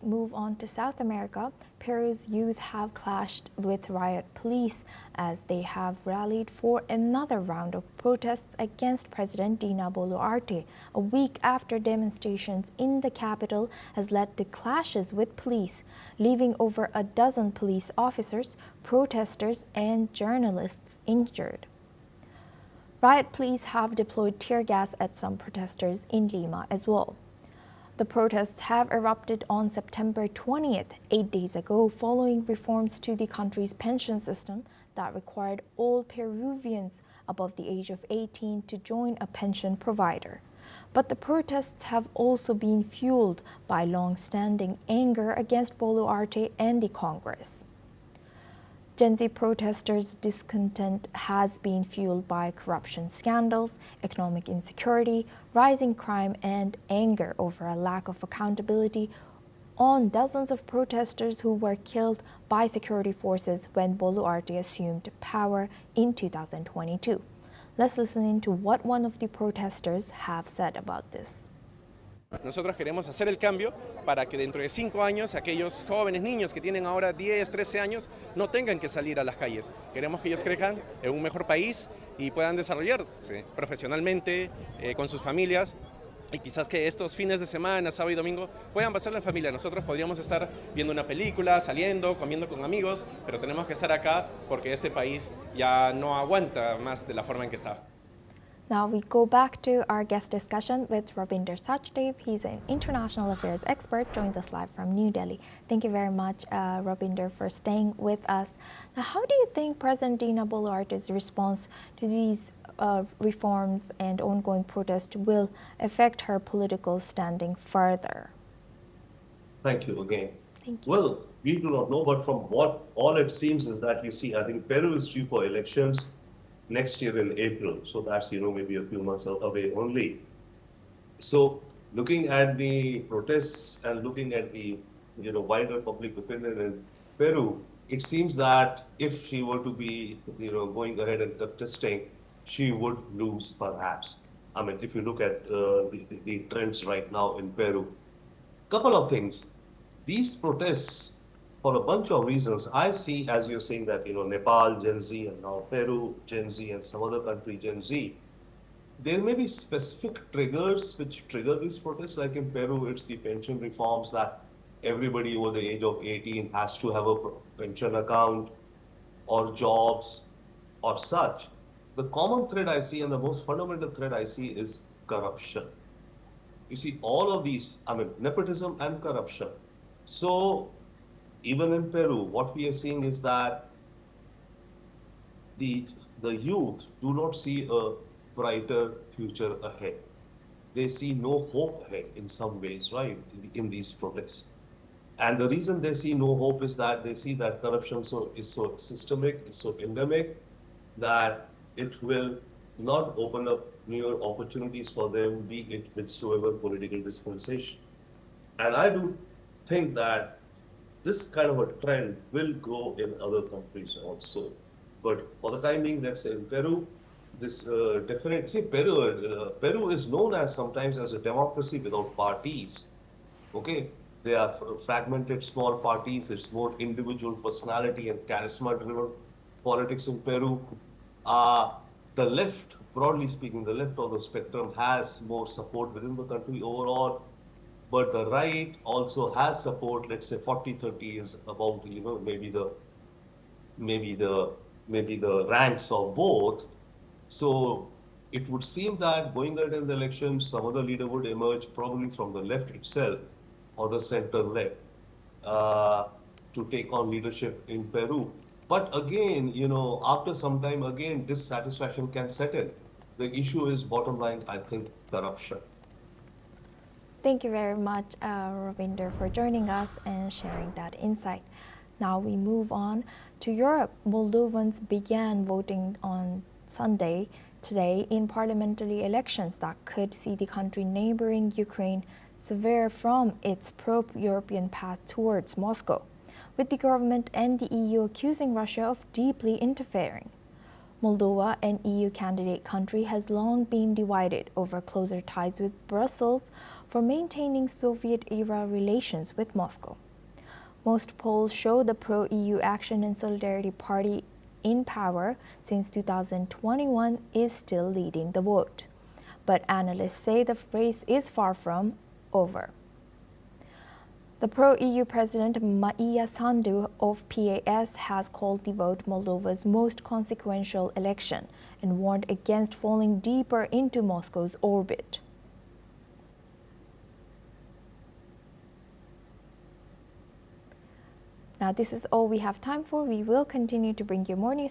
move on to South America, Peru's youth have clashed with riot police as they have rallied for another round of protests against President Dina Boluarte, a week after demonstrations in the capital has led to clashes with police, leaving over a dozen police officers, protesters, and journalists injured. Riot police have deployed tear gas at some protesters in Lima as well. The protests have erupted on September 20th, 8 days ago, following reforms to the country's pension system that required all Peruvians above the age of 18 to join a pension provider. But the protests have also been fueled by long-standing anger against Boluarte and the Congress. Gen Z protesters' discontent has been fueled by corruption scandals, economic insecurity, rising crime, and anger over a lack of accountability on dozens of protesters who were killed by security forces when Boluarte assumed power in 2022. Let's listen in to what one of the protesters have said about this. Nosotros queremos hacer el cambio para que dentro de 5 años aquellos jóvenes niños que tienen ahora 10, 13 años no tengan que salir a las calles. Queremos que ellos crezcan en un mejor país y puedan desarrollarse profesionalmente, con sus familias, y quizás que estos fines de semana, sábado y domingo, puedan pasarla en familia. Nosotros podríamos estar viendo una película, saliendo, comiendo con amigos, pero tenemos que estar acá porque este país ya no aguanta más de la forma en que está. Now we go back to our guest discussion with Rabinder Sachdev. He's an international affairs expert, joins us live from New Delhi. Thank you very much, Rabinder, for staying with us. Now, how do you think President Dina Boluarte's response to these reforms and ongoing protests will affect her political standing further? Thank you again. Thank you. Well, we do not know, but from what all it seems is that, you see, I think Peru is due for elections next year in April. So that's, maybe a few months away only. So looking at the protests and looking at the, wider public opinion in Peru, it seems that if she were to be, going ahead and contesting, she would lose perhaps. I mean, if you look at the trends right now in Peru. Couple of things. These protests, for a bunch of reasons, I see, as you're saying, that, Nepal, Gen Z, and now Peru, Gen Z, and some other country, Gen Z, there may be specific triggers which trigger these protests. Like in Peru, it's the pension reforms that everybody over the age of 18 has to have a pension account or jobs or such. The common thread I see, and the most fundamental thread I see, is corruption. You see, all of these, nepotism and corruption. So, even in Peru, what we are seeing is that the youth do not see a brighter future ahead. They see no hope ahead in some ways, right, in these protests. And the reason they see no hope is that they see that corruption is so systemic, is so endemic, that it will not open up newer opportunities for them, be it whichsoever political dispensation. And I do think that this kind of a trend will grow in other countries also. But for the time being, let's say in Peru, this definitely, see, Peru is known as sometimes as a democracy without parties. Okay, they are fragmented small parties. It's more individual personality and charisma-driven politics in Peru. The left, broadly speaking, the left of the spectrum has more support within the country overall. But the right also has support. Let's say 40-30 is about, maybe the ranks of both. So it would seem that going ahead in the elections, some other leader would emerge probably from the left itself or the center left to take on leadership in Peru. But again, after some time, again, dissatisfaction can set in. The issue is, bottom line, I think, corruption. Thank you very much, Rabinder, for joining us and sharing that insight. Now we move on to Europe. Moldovans began voting on Sunday today in parliamentary elections that could see the country neighboring Ukraine sever from its pro-European path towards Moscow, with the government and the EU accusing Russia of deeply interfering. Moldova, an EU candidate country, has long been divided over closer ties with Brussels for maintaining Soviet-era relations with Moscow. Most polls show the pro-EU Action and Solidarity Party, in power since 2021, is still leading the vote. But analysts say the race is far from over. The pro-EU President Maia Sandu of PAS has called the vote Moldova's most consequential election and warned against falling deeper into Moscow's orbit. Now, this is all we have time for. We will continue to bring you more news